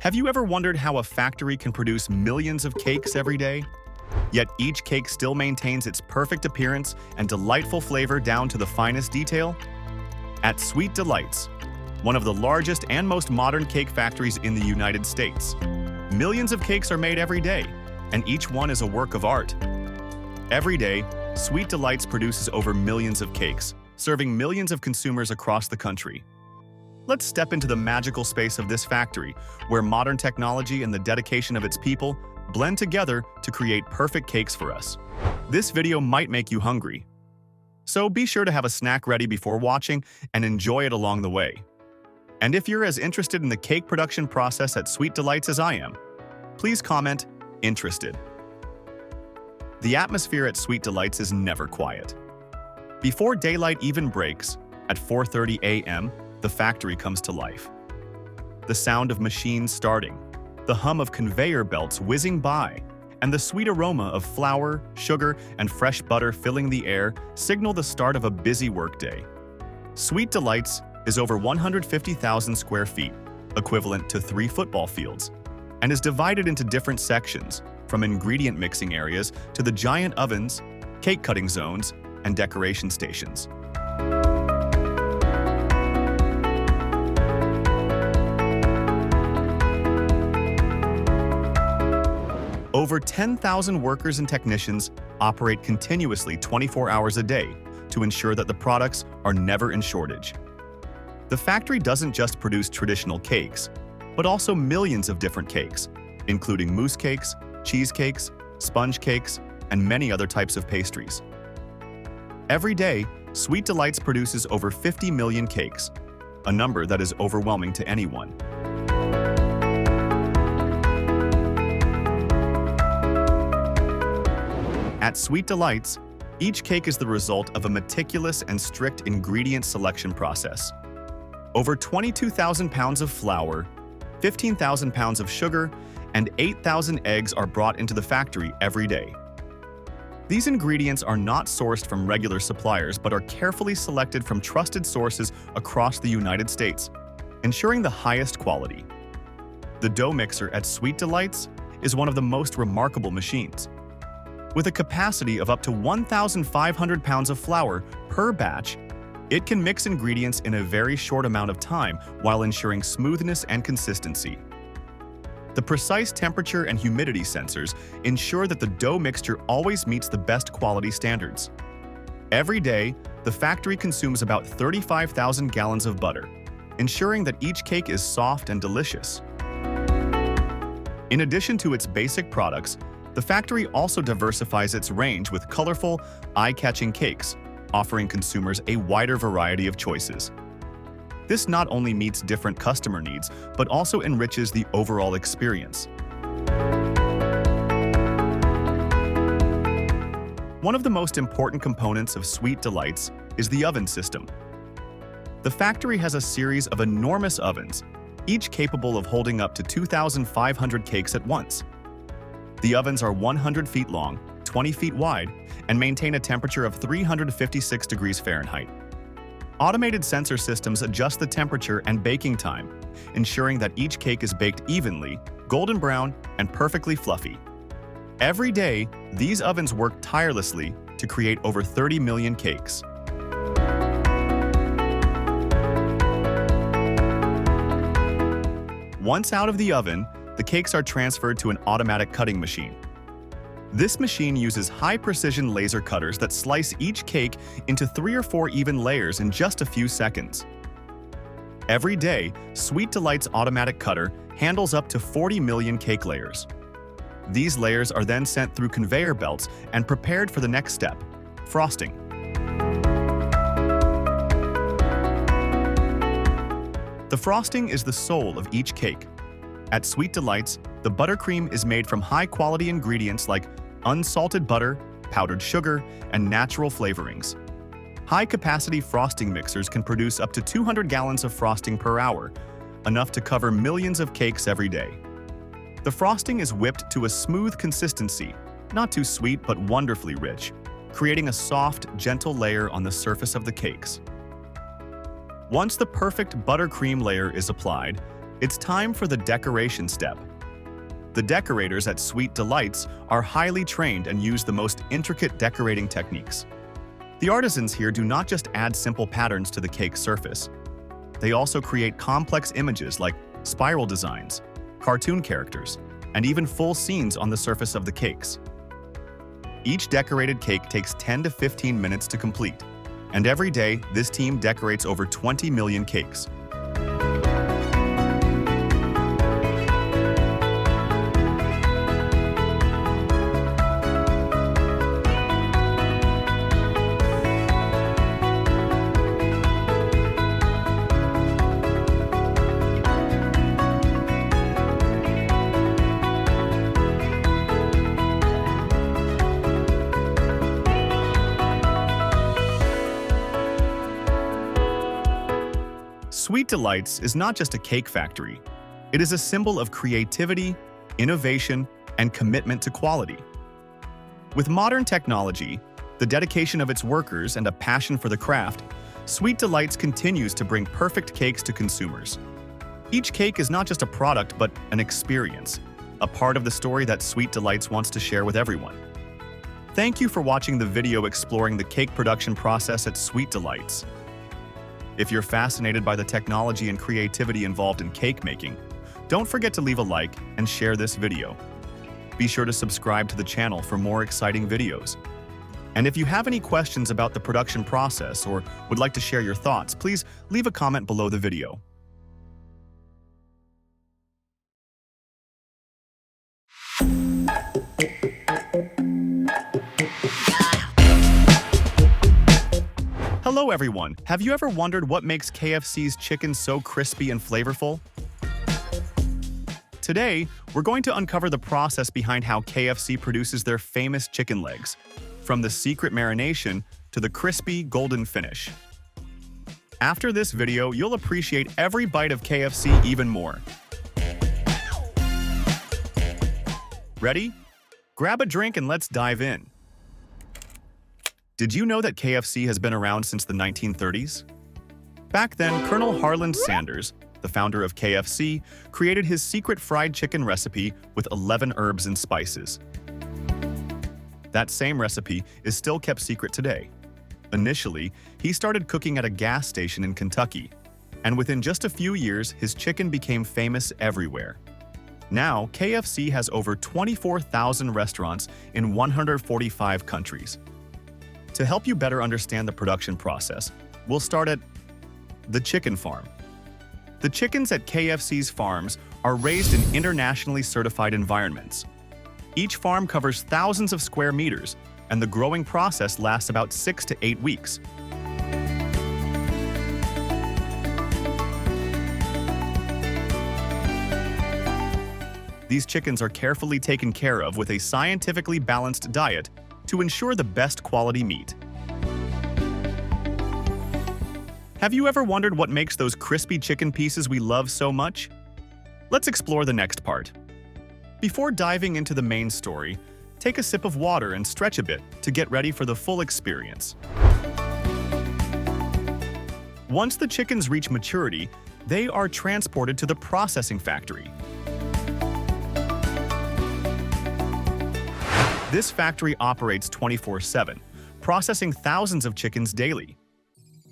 Have you ever wondered how a factory can produce millions of cakes every day? Yet each cake still maintains its perfect appearance and delightful flavor down to the finest detail? At Sweet Delights, one of the largest and most modern cake factories in the United States, millions of cakes are made every day, and each one is a work of art. Every day, Sweet Delights produces over millions of cakes, serving millions of consumers across the country. Let's step into the magical space of this factory, where modern technology and the dedication of its people blend together to create perfect cakes for us. This video might make you hungry, so be sure to have a snack ready before watching and enjoy it along the way. And if you're as interested in the cake production process at Sweet Delights as I am, please comment "Interested." The atmosphere at Sweet Delights is never quiet. Before daylight even breaks, at 4:30 a.m., the factory comes to life. The sound of machines starting, the hum of conveyor belts whizzing by, and the sweet aroma of flour, sugar, and fresh butter filling the air signal the start of a busy workday. Sweet Delights is over 150,000 square feet, equivalent to 3 football fields, and is divided into different sections, from ingredient mixing areas to the giant ovens, cake cutting zones, and decoration stations. Over 10,000 workers and technicians operate continuously 24 hours a day to ensure that the products are never in shortage. The factory doesn't just produce traditional cakes, but also millions of different cakes, including mousse cakes, cheesecakes, sponge cakes, and many other types of pastries. Every day, Sweet Delights produces over 50 million cakes, a number that is overwhelming to anyone. At Sweet Delights, each cake is the result of a meticulous and strict ingredient selection process. Over 22,000 pounds of flour, 15,000 pounds of sugar, and 8,000 eggs are brought into the factory every day. These ingredients are not sourced from regular suppliers but are carefully selected from trusted sources across the United States, ensuring the highest quality. The dough mixer at Sweet Delights is one of the most remarkable machines. With a capacity of up to 1,500 pounds of flour per batch, it can mix ingredients in a very short amount of time while ensuring smoothness and consistency. The precise temperature and humidity sensors ensure that the dough mixture always meets the best quality standards. Every day, the factory consumes about 35,000 gallons of butter, ensuring that each cake is soft and delicious. In addition to its basic products, the factory also diversifies its range with colorful, eye-catching cakes, offering consumers a wider variety of choices. This not only meets different customer needs, but also enriches the overall experience. One of the most important components of Sweet Delights is the oven system. The factory has a series of enormous ovens, each capable of holding up to 2,500 cakes at once. The ovens are 100 feet long, 20 feet wide, and maintain a temperature of 356 degrees Fahrenheit. Automated sensor systems adjust the temperature and baking time, ensuring that each cake is baked evenly, golden brown, and perfectly fluffy. Every day, these ovens work tirelessly to create over 30 million cakes. Once out of the oven, the cakes are transferred to an automatic cutting machine. This machine uses high-precision laser cutters that slice each cake into 3 or 4 even layers in just a few seconds. Every day, Sweet Delights' automatic cutter handles up to 40 million cake layers. These layers are then sent through conveyor belts and prepared for the next step, frosting. The frosting is the soul of each cake. At Sweet Delights, the buttercream is made from high-quality ingredients like unsalted butter, powdered sugar, and natural flavorings. High-capacity frosting mixers can produce up to 200 gallons of frosting per hour, enough to cover millions of cakes every day. The frosting is whipped to a smooth consistency, not too sweet but wonderfully rich, creating a soft, gentle layer on the surface of the cakes. Once the perfect buttercream layer is applied, It's time for the decoration step. The decorators at Sweet Delights are highly trained and use the most intricate decorating techniques. The artisans here do not just add simple patterns to the cake surface. They also create complex images like spiral designs, cartoon characters, and even full scenes on the surface of the cakes. Each decorated cake takes 10 to 15 minutes to complete, and every day this team decorates over 20 million cakes. Sweet Delights is not just a cake factory. It is a symbol of creativity, innovation, and commitment to quality. With modern technology, the dedication of its workers, and a passion for the craft, Sweet Delights continues to bring perfect cakes to consumers. Each cake is not just a product, but an experience, a part of the story that Sweet Delights wants to share with everyone. Thank you for watching the video exploring the cake production process at Sweet Delights. If you're fascinated by the technology and creativity involved in cake making, don't forget to leave a like and share this video. Be sure to subscribe to the channel for more exciting videos. And if you have any questions about the production process or would like to share your thoughts, please leave a comment below the video. Hello everyone! Have you ever wondered what makes KFC's chicken so crispy and flavorful? Today, we're going to uncover the process behind how KFC produces their famous chicken legs, from the secret marination to the crispy, golden finish. After this video, you'll appreciate every bite of KFC even more. Ready? Grab a drink and let's dive in. Did you know that KFC has been around since the 1930s? Back then, Colonel Harland Sanders, the founder of KFC, created his secret fried chicken recipe with 11 herbs and spices. That same recipe is still kept secret today. Initially, he started cooking at a gas station in Kentucky, and within just a few years, his chicken became famous everywhere. Now, KFC has over 24,000 restaurants in 145 countries. To help you better understand the production process, we'll start at the chicken farm. The chickens at KFC's farms are raised in internationally certified environments. Each farm covers thousands of square meters, and the growing process lasts about 6 to 8 weeks. These chickens are carefully taken care of with a scientifically balanced diet to ensure the best quality meat. Have you ever wondered what makes those crispy chicken pieces we love so much? Let's explore the next part. Before diving into the main story, take a sip of water and stretch a bit to get ready for the full experience. Once the chickens reach maturity, they are transported to the processing factory. This factory operates 24/7, processing thousands of chickens daily.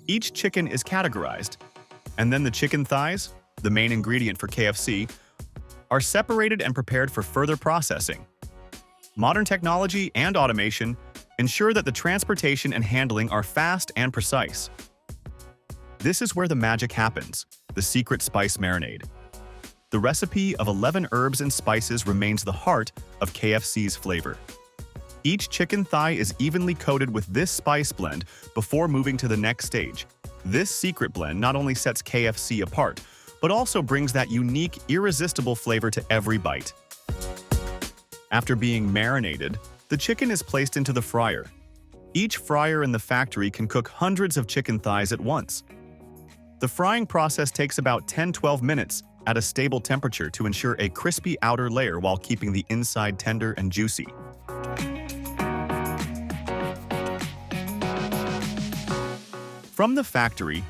Each chicken is categorized, and then the chicken thighs, the main ingredient for KFC, are separated and prepared for further processing. Modern technology and automation ensure that the transportation and handling are fast and precise. This is where the magic happens, the secret spice marinade. The recipe of 11 herbs and spices remains the heart of KFC's flavor. Each chicken thigh is evenly coated with this spice blend before moving to the next stage. This secret blend not only sets KFC apart, but also brings that unique, irresistible flavor to every bite. After being marinated, the chicken is placed into the fryer. Each fryer in the factory can cook hundreds of chicken thighs at once. The frying process takes about 10-12 minutes at a stable temperature to ensure a crispy outer layer while keeping the inside tender and juicy. From the factory,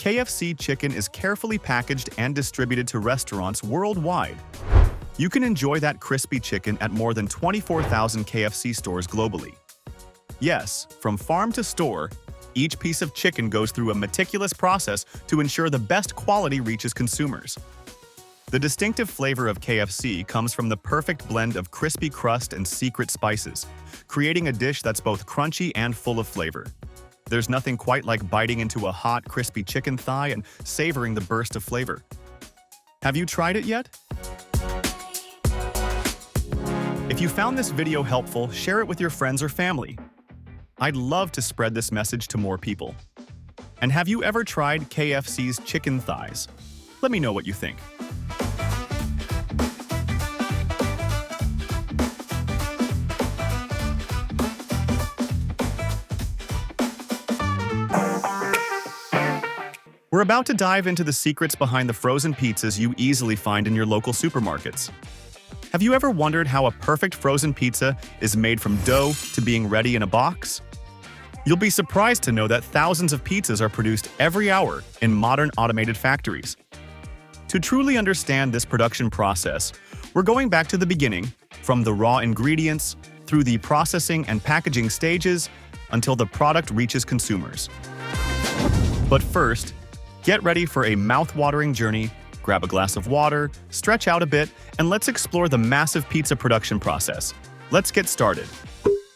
KFC chicken is carefully packaged and distributed to restaurants worldwide. You can enjoy that crispy chicken at more than 24,000 KFC stores globally. Yes, from farm to store, each piece of chicken goes through a meticulous process to ensure the best quality reaches consumers. The distinctive flavor of KFC comes from the perfect blend of crispy crust and secret spices, creating a dish that's both crunchy and full of flavor. There's nothing quite like biting into a hot, crispy chicken thigh and savoring the burst of flavor. Have you tried it yet? If you found this video helpful, share it with your friends or family. I'd love to spread this message to more people. And have you ever tried KFC's chicken thighs? Let me know what you think. We're about to dive into the secrets behind the frozen pizzas you easily find in your local supermarkets. Have you ever wondered how a perfect frozen pizza is made from dough to being ready in a box? You'll be surprised to know that thousands of pizzas are produced every hour in modern automated factories. To truly understand this production process, we're going back to the beginning, from the raw ingredients, through the processing and packaging stages, until the product reaches consumers. But first, get ready for a mouth-watering journey, grab a glass of water, stretch out a bit, and let's explore the massive pizza production process. Let's get started.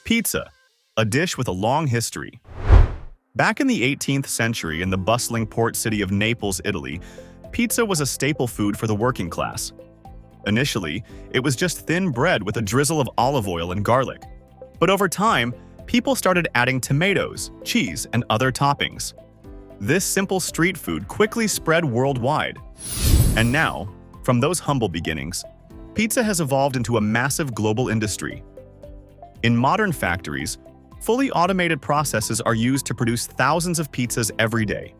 Pizza, a dish with a long history. Back in the 18th century in the bustling port city of Naples, Italy, pizza was a staple food for the working class. Initially, it was just thin bread with a drizzle of olive oil and garlic. But over time, people started adding tomatoes, cheese, and other toppings. This simple street food quickly spread worldwide. And now, from those humble beginnings, pizza has evolved into a massive global industry. In modern factories, fully automated processes are used to produce thousands of pizzas every day.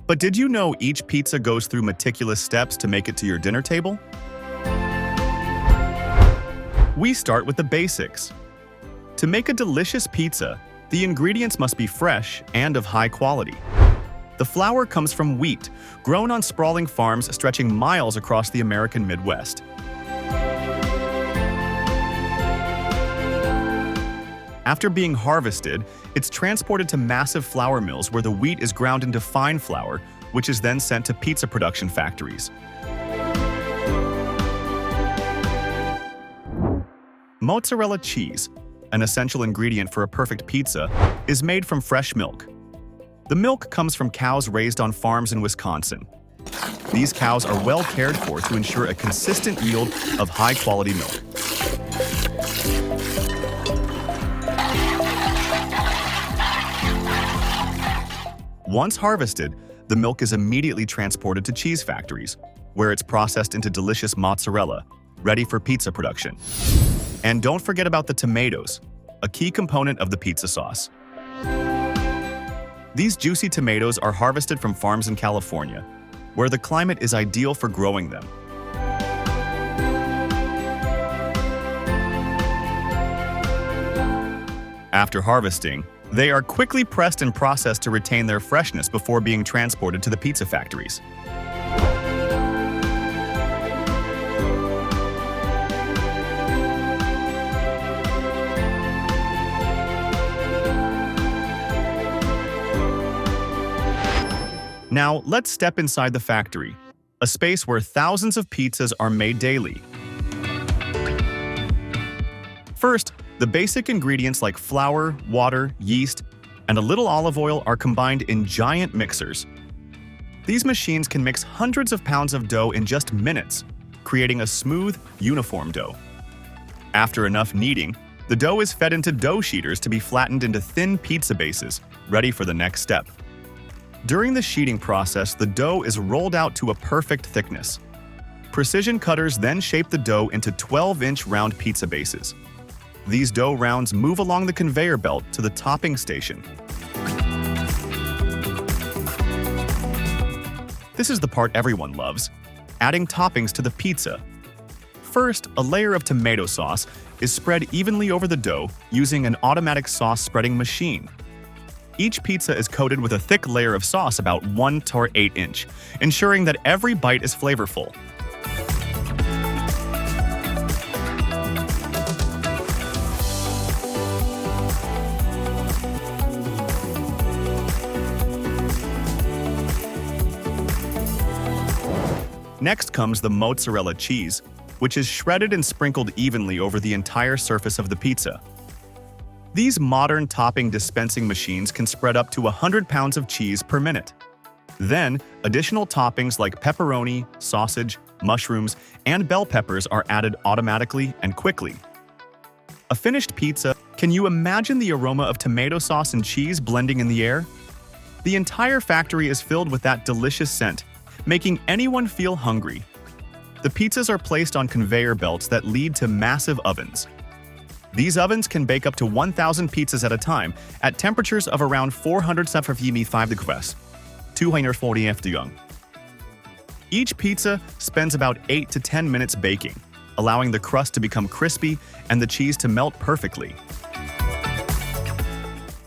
But did you know each pizza goes through meticulous steps to make it to your dinner table? We start with the basics. To make a delicious pizza, the ingredients must be fresh and of high quality. The flour comes from wheat, grown on sprawling farms stretching miles across the American Midwest. After being harvested, it's transported to massive flour mills where the wheat is ground into fine flour, which is then sent to pizza production factories. Mozzarella cheese, an essential ingredient for a perfect pizza, is made from fresh milk. The milk comes from cows raised on farms in Wisconsin. These cows are well cared for to ensure a consistent yield of high-quality milk. Once harvested, the milk is immediately transported to cheese factories, where it's processed into delicious mozzarella, ready for pizza production. And don't forget about the tomatoes, a key component of the pizza sauce. These juicy tomatoes are harvested from farms in California, where the climate is ideal for growing them. After harvesting, they are quickly pressed and processed to retain their freshness before being transported to the pizza factories. Now, let's step inside the factory, a space where thousands of pizzas are made daily. First, the basic ingredients like flour, water, yeast, and a little olive oil are combined in giant mixers. These machines can mix hundreds of pounds of dough in just minutes, creating a smooth, uniform dough. After enough kneading, the dough is fed into dough sheeters to be flattened into thin pizza bases, ready for the next step. During the sheeting process, the dough is rolled out to a perfect thickness. Precision cutters then shape the dough into 12-inch round pizza bases. These dough rounds move along the conveyor belt to the topping station. This is the part everyone loves, adding toppings to the pizza. First, a layer of tomato sauce is spread evenly over the dough using an automatic sauce spreading machine. Each pizza is coated with a thick layer of sauce about 1 to 8 inch, ensuring that every bite is flavorful. Next comes the mozzarella cheese, which is shredded and sprinkled evenly over the entire surface of the pizza. These modern topping dispensing machines can spread up to 100 pounds of cheese per minute. Then, additional toppings like pepperoni, sausage, mushrooms, and bell peppers are added automatically and quickly. A finished pizza, can you imagine the aroma of tomato sauce and cheese blending in the air? The entire factory is filled with that delicious scent, making anyone feel hungry. The pizzas are placed on conveyor belts that lead to massive ovens. These ovens can bake up to 1,000 pizzas at a time at temperatures of around 475 degrees, 240 F. Each pizza spends about 8 to 10 minutes baking, allowing the crust to become crispy and the cheese to melt perfectly.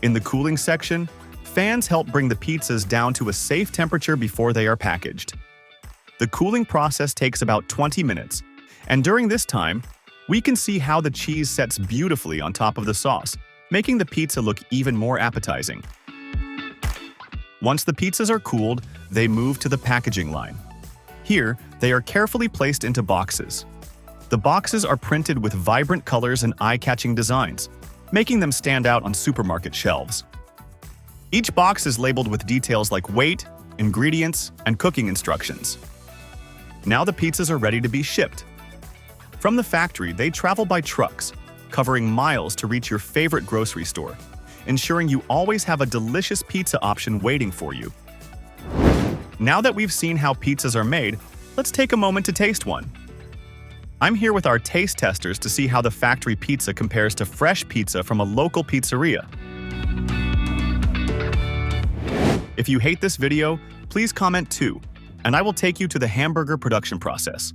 In the cooling section, fans help bring the pizzas down to a safe temperature before they are packaged. The cooling process takes about 20 minutes, and during this time, we can see how the cheese sets beautifully on top of the sauce, making the pizza look even more appetizing. Once the pizzas are cooled, they move to the packaging line. Here, they are carefully placed into boxes. The boxes are printed with vibrant colors and eye-catching designs, making them stand out on supermarket shelves. Each box is labeled with details like weight, ingredients, and cooking instructions. Now the pizzas are ready to be shipped. From the factory, they travel by trucks, covering miles to reach your favorite grocery store, ensuring you always have a delicious pizza option waiting for you. Now that we've seen how pizzas are made, let's take a moment to taste one. I'm here with our taste testers to see how the factory pizza compares to fresh pizza from a local pizzeria. If you hate this video, please comment too, and I will take you to the hamburger production process.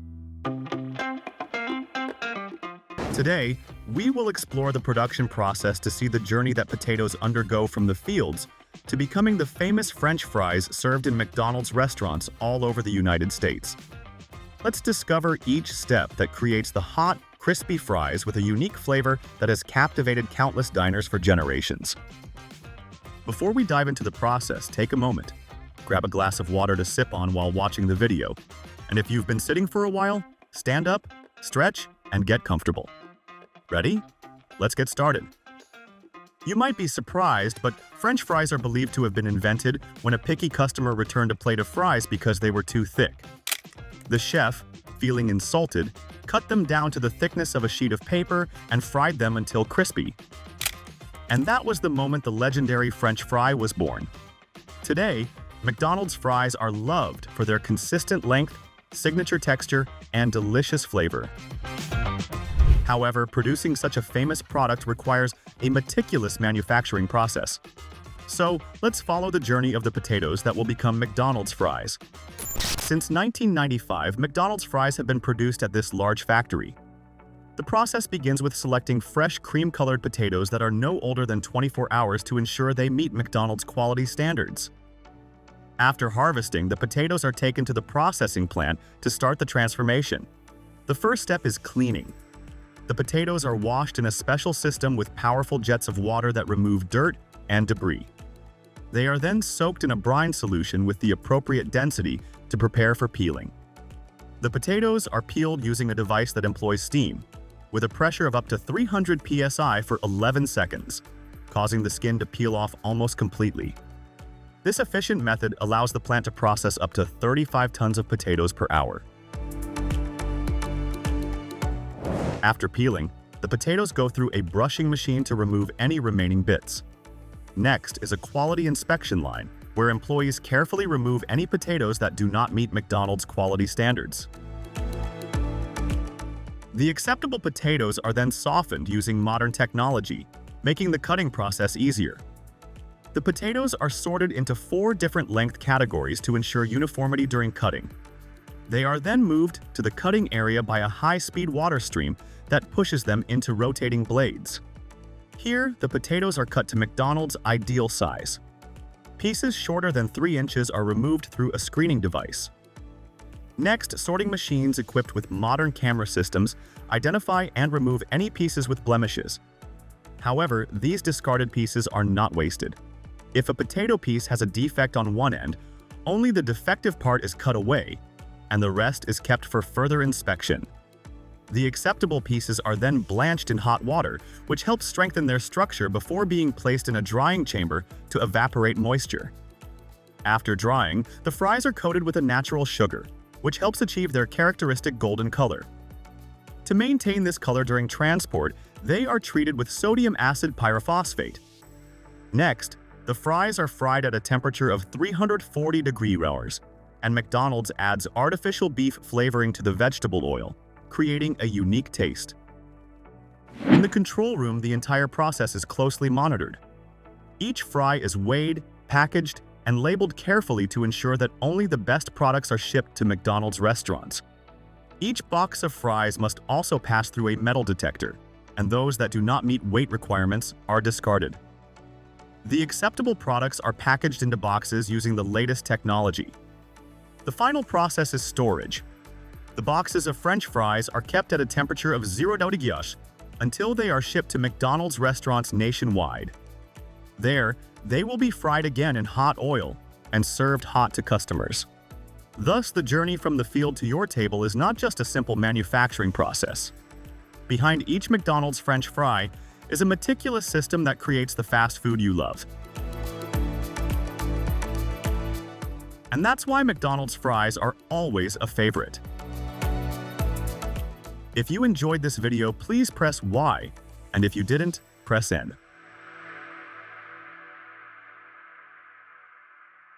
Today, we will explore the production process to see the journey that potatoes undergo from the fields to becoming the famous French fries served in McDonald's restaurants all over the United States. Let's discover each step that creates the hot, crispy fries with a unique flavor that has captivated countless diners for generations. Before we dive into the process, take a moment. Grab a glass of water to sip on while watching the video. And if you've been sitting for a while, stand up, stretch, and get comfortable. Ready? Let's get started. You might be surprised, but French fries are believed to have been invented when a picky customer returned a plate of fries because they were too thick. The chef, feeling insulted, cut them down to the thickness of a sheet of paper and fried them until crispy. And that was the moment the legendary French fry was born. Today, McDonald's fries are loved for their consistent length, signature texture, and delicious flavor. However, producing such a famous product requires a meticulous manufacturing process. So, let's follow the journey of the potatoes that will become McDonald's fries. Since 1995, McDonald's fries have been produced at this large factory. The process begins with selecting fresh cream-colored potatoes that are no older than 24 hours to ensure they meet McDonald's quality standards. After harvesting, the potatoes are taken to the processing plant to start the transformation. The first step is cleaning. The potatoes are washed in a special system with powerful jets of water that remove dirt and debris. They are then soaked in a brine solution with the appropriate density to prepare for peeling. The potatoes are peeled using a device that employs steam, with a pressure of up to 300 psi for 11 seconds, causing the skin to peel off almost completely. This efficient method allows the plant to process up to 35 tons of potatoes per hour. After peeling, the potatoes go through a brushing machine to remove any remaining bits. Next is a quality inspection line, where employees carefully remove any potatoes that do not meet McDonald's quality standards. The acceptable potatoes are then softened using modern technology, making the cutting process easier. The potatoes are sorted into 4 different length categories to ensure uniformity during cutting. They are then moved to the cutting area by a high-speed water stream that pushes them into rotating blades. Here, the potatoes are cut to McDonald's ideal size. Pieces shorter than 3 inches are removed through a screening device. Next, sorting machines equipped with modern camera systems identify and remove any pieces with blemishes. However, these discarded pieces are not wasted. If a potato piece has a defect on one end, only the defective part is cut away, and the rest is kept for further inspection. The acceptable pieces are then blanched in hot water, which helps strengthen their structure before being placed in a drying chamber to evaporate moisture. After drying, the fries are coated with a natural sugar, which helps achieve their characteristic golden color. To maintain this color during transport, they are treated with sodium acid pyrophosphate. Next, the fries are fried at a temperature of 340 degree hours, and McDonald's adds artificial beef flavoring to the vegetable oil, creating a unique taste. In the control room, the entire process is closely monitored. Each fry is weighed, packaged, and labeled carefully to ensure that only the best products are shipped to McDonald's restaurants. Each box of fries must also pass through a metal detector, and those that do not meet weight requirements are discarded. The acceptable products are packaged into boxes using the latest technology. The final process is storage. The boxes of French fries are kept at a temperature of 0 degrees until they are shipped to McDonald's restaurants nationwide. There, they will be fried again in hot oil and served hot to customers. Thus, the journey from the field to your table is not just a simple manufacturing process. Behind each McDonald's French fry is a meticulous system that creates the fast food you love. And that's why McDonald's fries are always a favorite. If you enjoyed this video, please press Y, and if you didn't, press N.